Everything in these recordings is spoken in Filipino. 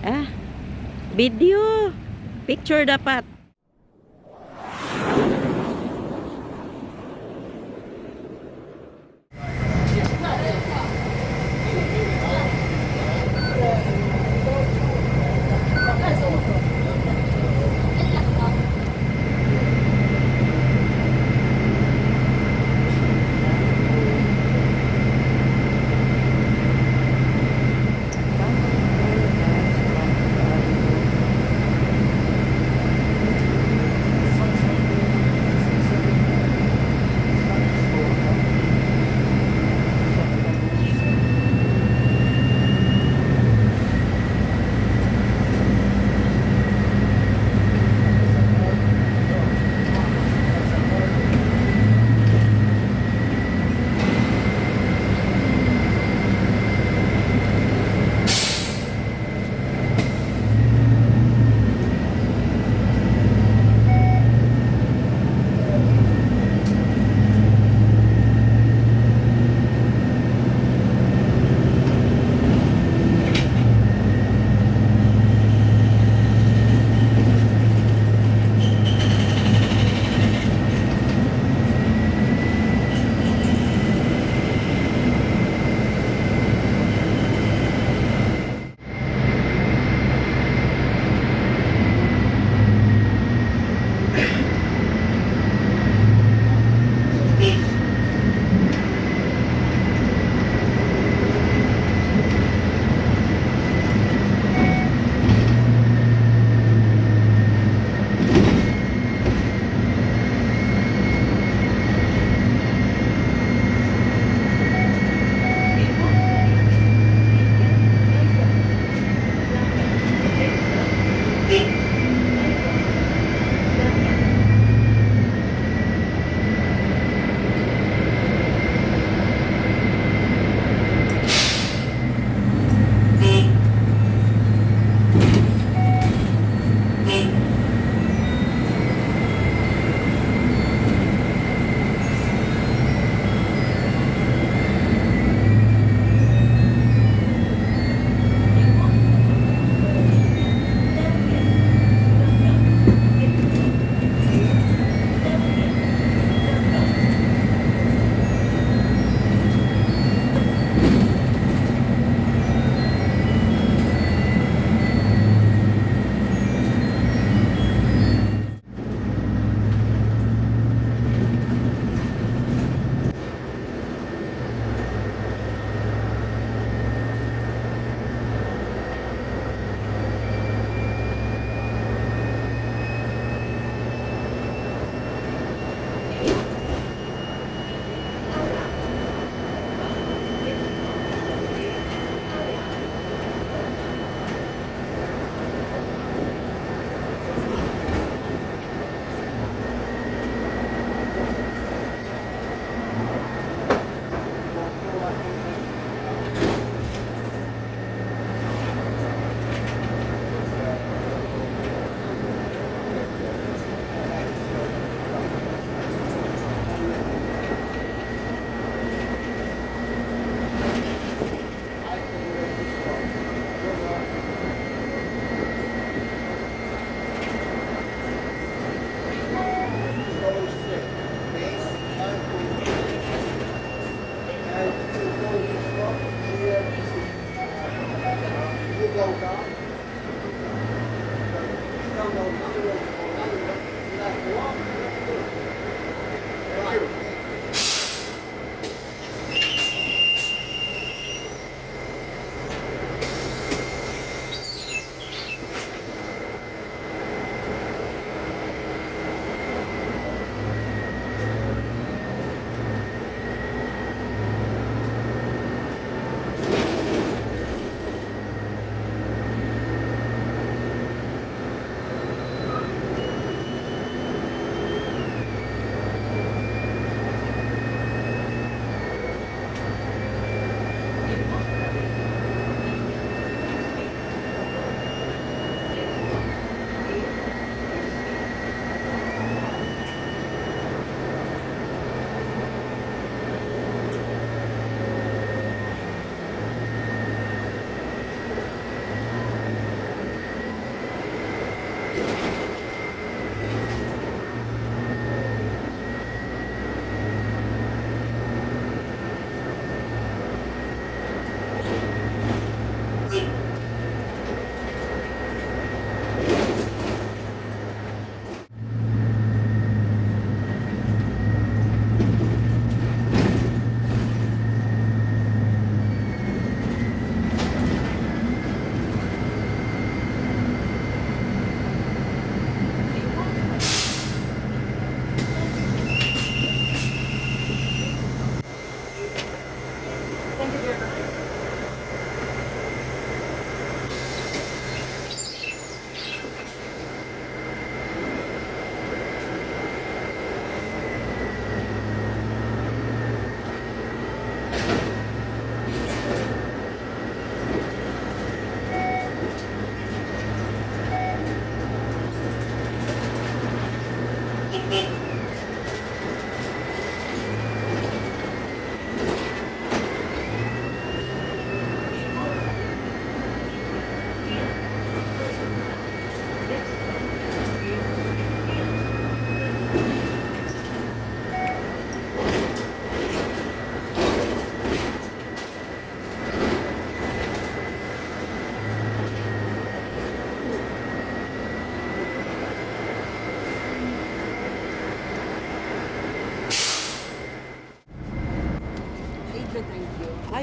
Ah, video. Picture dapat.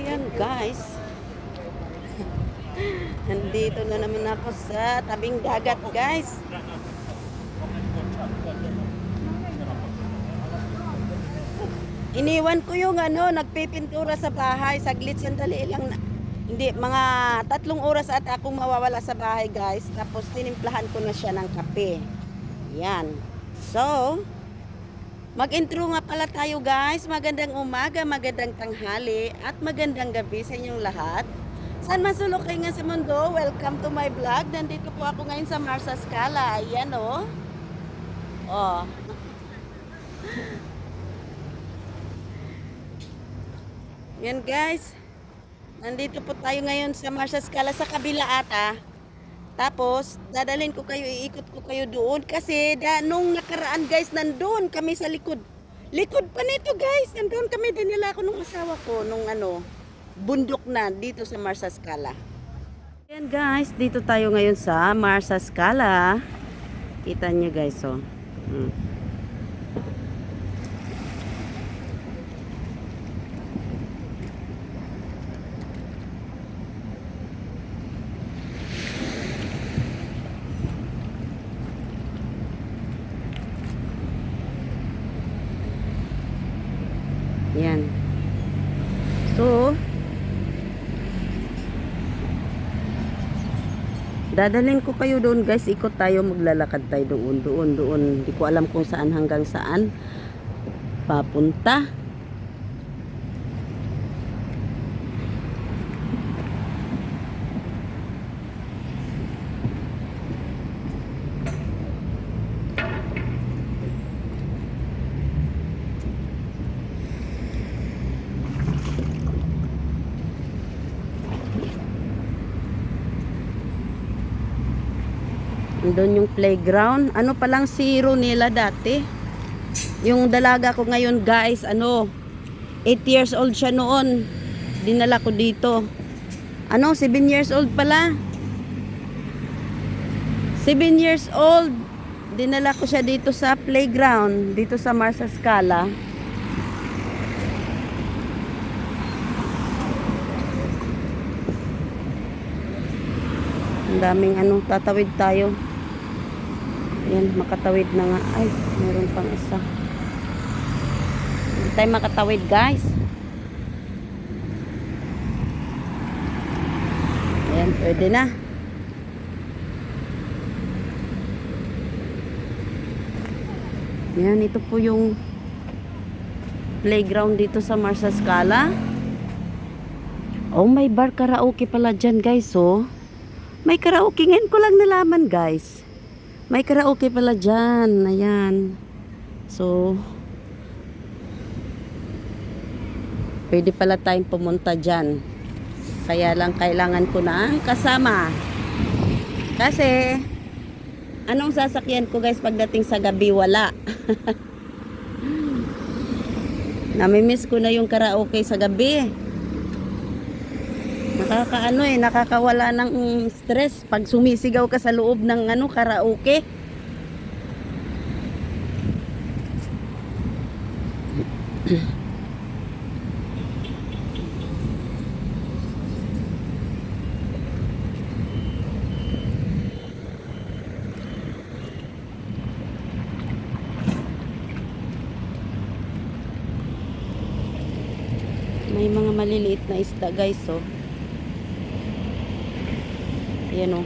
ayan guys. Nandito na naman ako sa tabing dagat guys. Iniwan ko yung nagpipintura sa bahay. Saglit, sandali lang. Hindi, mga 3 oras at akong mawawala sa bahay guys. Tapos tinimplahan ko na siya ng kape. Yan. So, mag-intro nga pala tayo guys. Magandang umaga, magandang tanghali, at magandang gabi sa inyong lahat. Saan masulok kayo nga sa mundo? Welcome to my vlog. Nandito po ako ngayon sa Marsa Scala. Ayan o. Oh. Yan guys. Nandito po tayo ngayon sa Marsa Scala sa kabila ata. Tapos, dadalhin ko kayo, iikot ko kayo doon. Kasi nung nakaraan guys, nandun kami sa likod. Likod pa nito guys. Nandun kami, dinala ko nung asawa ko. Nung bundok na dito sa Marsa Scala. Yan guys, dito tayo ngayon sa Marsa Scala. Kita nyo guys oh. Yan. So, dadalhin ko kayo doon guys. Ikot tayo, maglalakad tayo doon. Hindi ko alam kung saan hanggang saan papunta. Doon yung playground. Ano palang zero nila dati. Yung dalaga ko ngayon guys, 8 years old siya noon. Dinala ko dito. 7 years old pala. 7 years old. Dinala ko siya dito sa playground. Dito sa Marsa Scala. Ang daming tatawid tayo. Yan, makatawid na nga. Ay, meron pang isa. Hindi tayo makatawid, guys. Ayan, pwede na. Yan, ito po yung playground dito sa Marsa Scala. Oh, may bar karaoke pala dyan, guys, oh. May karaoke. Ngayon ko lang nalaman, guys. May karaoke pala dyan. Ayan. So, pwede pala tayong pumunta dyan. Kaya lang kailangan ko ng kasama. Kasi, anong sasakyan ko guys pagdating sa gabi? Wala. Namimiss ko na yung karaoke sa gabi. Nakakawala ng stress pag sumisigaw ka sa loob ng karaoke. May mga maliliit na isda guys oh. Ayan o.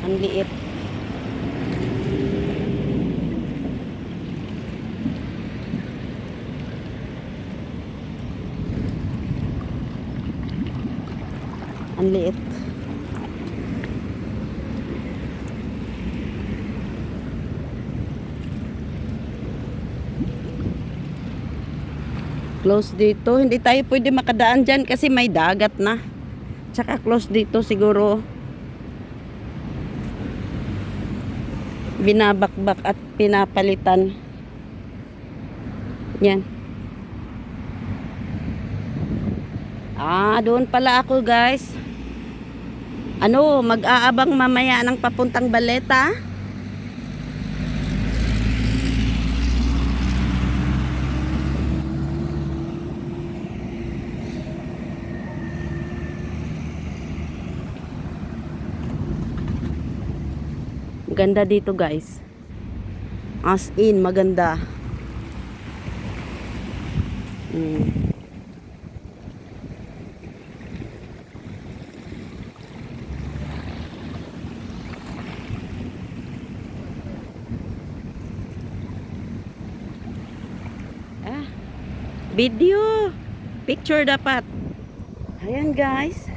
Ang liit. Ang liit. Close dito. Hindi tayo pwede makadaan dyan kasi may dagat na. Tsaka close dito siguro. Binabakbak at pinapalitan. Yan. Doon pala ako guys. Mag-aabang mamaya ng papuntang Baleta. Maganda dito guys. As in, maganda. Video. Picture dapat. Ayan guys.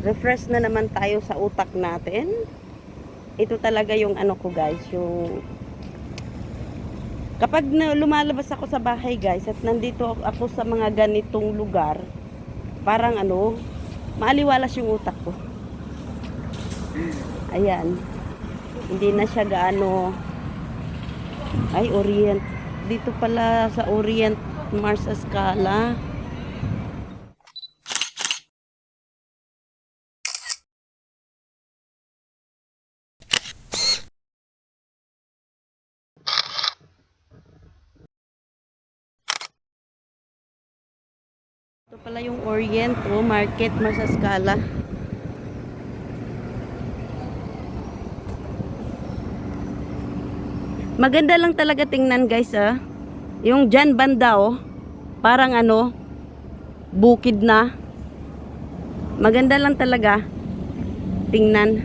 Refresh na naman tayo sa utak natin. Ito talaga yung ano ko guys, yung kapag lumalabas ako sa bahay guys at nandito ako sa mga ganitong lugar, parang ano, maaliwalas yung utak ko. Ayan. Hindi na siya gaano, ay Orient. Dito pala sa Orient Mars Escala. Ito pala yung Orient Market Mars Escala. Maganda lang talaga tingnan guys Yung dyan banda parang ano, bukid na. Maganda lang talaga tingnan.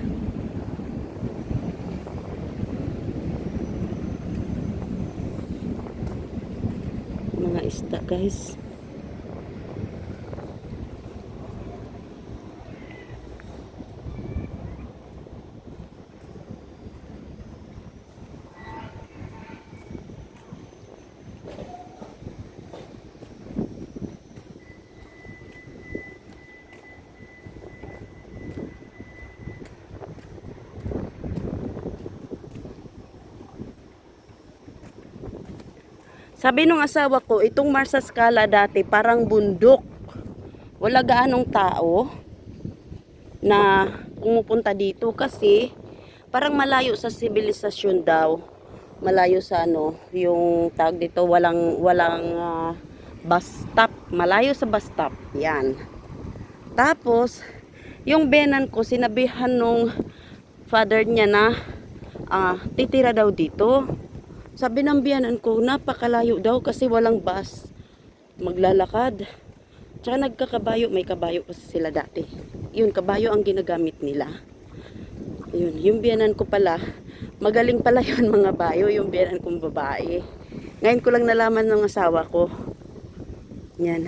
Mga isda guys. Sabi nung asawa ko, itong Mars Escala dati parang bundok. Wala gaanong tao na pumupunta dito kasi parang malayo sa sibilisasyon daw. Malayo sa ano, yung tawag dito, walang bus stop. Malayo sa bus stop. Yan. Tapos, yung benan ko, sinabihan nung father niya na titira daw dito. Sabi ng biyanan ko, napakalayo daw kasi walang bus. Maglalakad. Tsaka nagkakabayo, may kabayo kasi sila dati. Yun, kabayo ang ginagamit nila. Yun, yung biyanan ko pala, magaling pala yun mga bayo, yung biyanan kong babae. Ngayon ko lang nalaman ng asawa ko. Yan.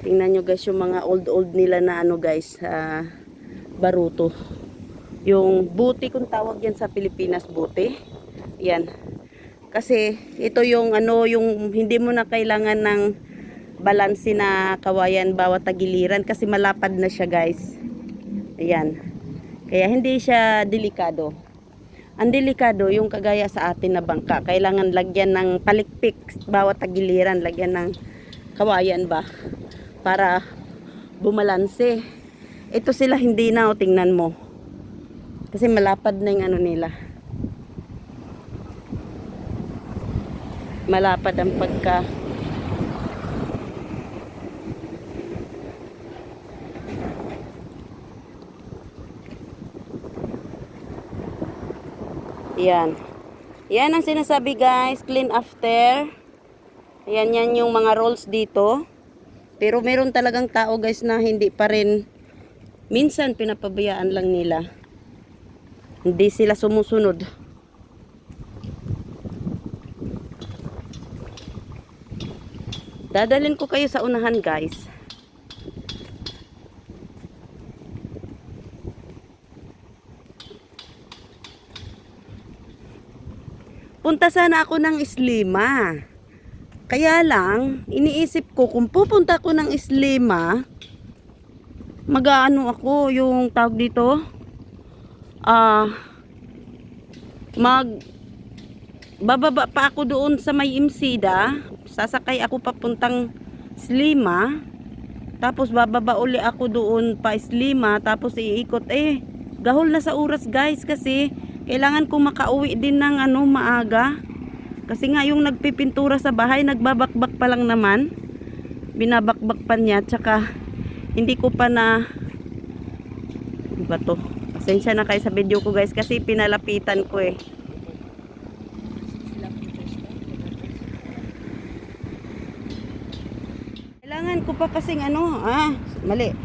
Tingnan nyo guys, yung mga old nila na ano guys, baruto. Yung buti kung tawag yan sa Pilipinas, buti. Yan. Kasi ito yung ano, yung hindi mo na kailangan ng balanse na kawayan bawat tagiliran kasi malapad na siya guys. Ayan. Kaya hindi siya delikado. Ang delikado yung kagaya sa atin na bangka. Kailangan lagyan ng palikpik bawat tagiliran, lagyan ng kawayan ba para bumalanse. Ito sila hindi na, tingnan mo. Kasi malapad na yung ano nila. Malapad ang pagka yan. Yan ang sinasabi guys, clean after. Yan yung mga rules dito. Pero meron talagang tao guys na hindi pa rin, minsan pinapabayaan lang nila. Hindi sila sumusunod. Dadalhin ko kayo sa unahan guys. Punta sana ako ng Islima. Kaya lang, iniisip ko kung pupunta ako ng Islima, mag-aano ako, yung tawag dito, bababa pa ako doon sa may Imsida. Sasakay ako papuntang Islima. Tapos bababa uli ako doon pa Islima. Tapos iikot. Gahol na sa oras guys. Kasi kailangan ko makauwi din ng ano, maaga. Kasi nga yung nagpipintura sa bahay, nagbabakbak pa lang naman. Binabakbak pa niya. Tsaka hindi ko pa na, ba to? Pasensya na kayo sa video ko guys kasi pinalapitan ko eh. Kailangan ko pa kasing mali.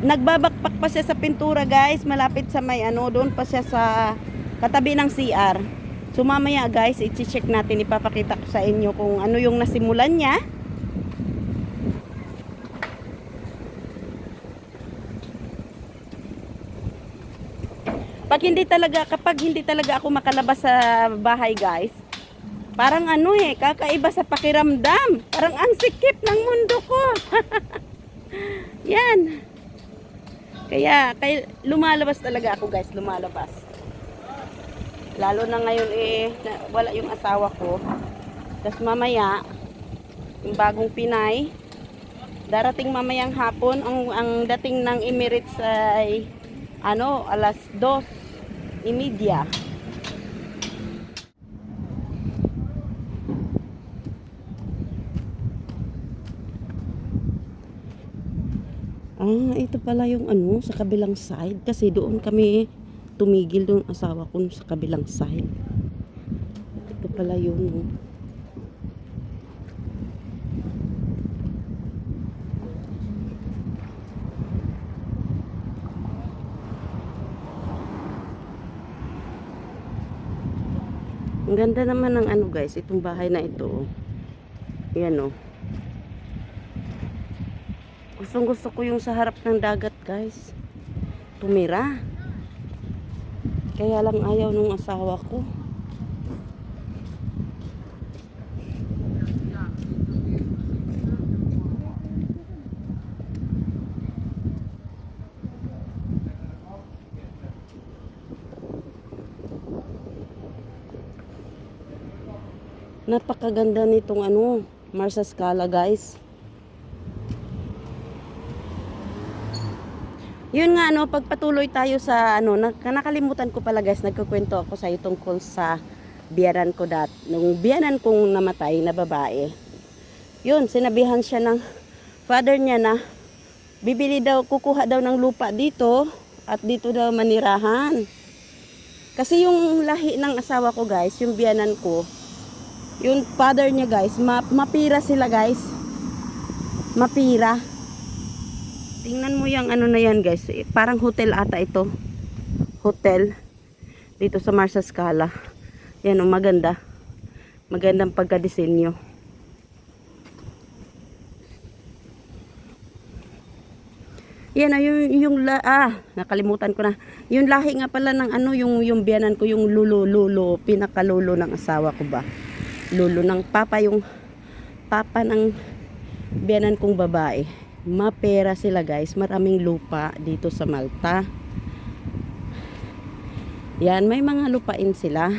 Nagbabakpak pa siya sa pintura guys, malapit sa may doon pa siya sa katabi ng CR. So mamaya guys, i-check natin, ipapakita ko sa inyo kung ano yung nasimulan niya. Kapag hindi talaga ako makalabas sa bahay guys, parang kakaiba sa pakiramdam. Parang ang sikip ng mundo ko. Yan. Kaya lumalabas talaga ako guys, lumalabas. Lalo na ngayon wala yung asawa ko. Tapos mamaya, yung bagong Pinay, darating mamayang hapon. Ang dating ng Emirates ay alas 2:30. Ito pala yung sa kabilang side. Kasi doon kami tumigil doon asawa ko sa kabilang side. Ito pala yung ang ganda naman ng guys, itong bahay na ito. Yan Gustong gusto ko yung sa harap ng dagat guys. Tumira. Kaya lang ayaw nung asawa ko. Napakaganda nitong Marsa Scala guys. Yun nga pagpatuloy tayo sa nakalimutan ko pala guys, nagkukwento ako sa tungkol sa biyanan ko nung biyanan kong namatay na babae. Yun, sinabihan siya ng father niya na kukuha daw ng lupa dito at dito daw manirahan. Kasi yung lahi ng asawa ko guys, yung biyanan ko, yung father niya guys, mapira sila guys. Mapira. Tingnan mo yung na yan guys. Parang hotel ata ito. Hotel. Dito sa Marsa Scala. Yan maganda. Magandang pagka-disenyo. Yan nakalimutan ko na. Yung lahi nga pala ng yung biyanan ko, yung lulo, pinakalulo ng asawa ko ba. Lulo ng papa, yung papa ng biyanan kong babae. Mapera sila guys, maraming lupa dito sa Malta. Yan, may mga lupain sila.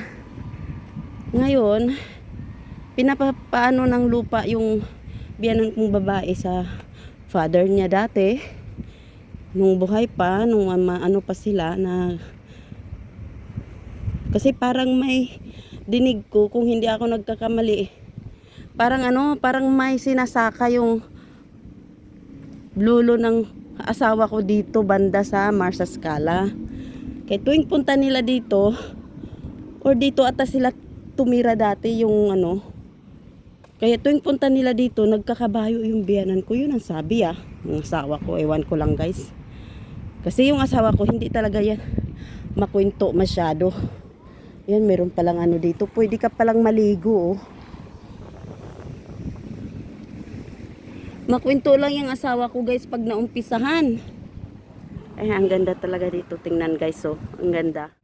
Ngayon, pinapaano ng lupa yung biyanan kong babae sa father niya dati. Nung buhay pa, nung pa sila na kasi parang may dinig ko, kung hindi ako nagkakamali, parang may sinasaka yung lulo ng asawa ko dito banda sa Marsa Scala. Kaya tuwing punta nila dito or dito ata sila tumira dati yung kaya tuwing punta nila dito nagkakabayo yung biyanan ko. Yun ang sabi ng asawa ko, ewan ko lang guys. Kasi yung asawa ko hindi talaga yan makwento masyado. Yan, meron palang dito, pwede ka palang maligo Makwento lang yung asawa ko guys pag naumpisahan. Ang ganda talaga dito. Tingnan guys, ang ganda.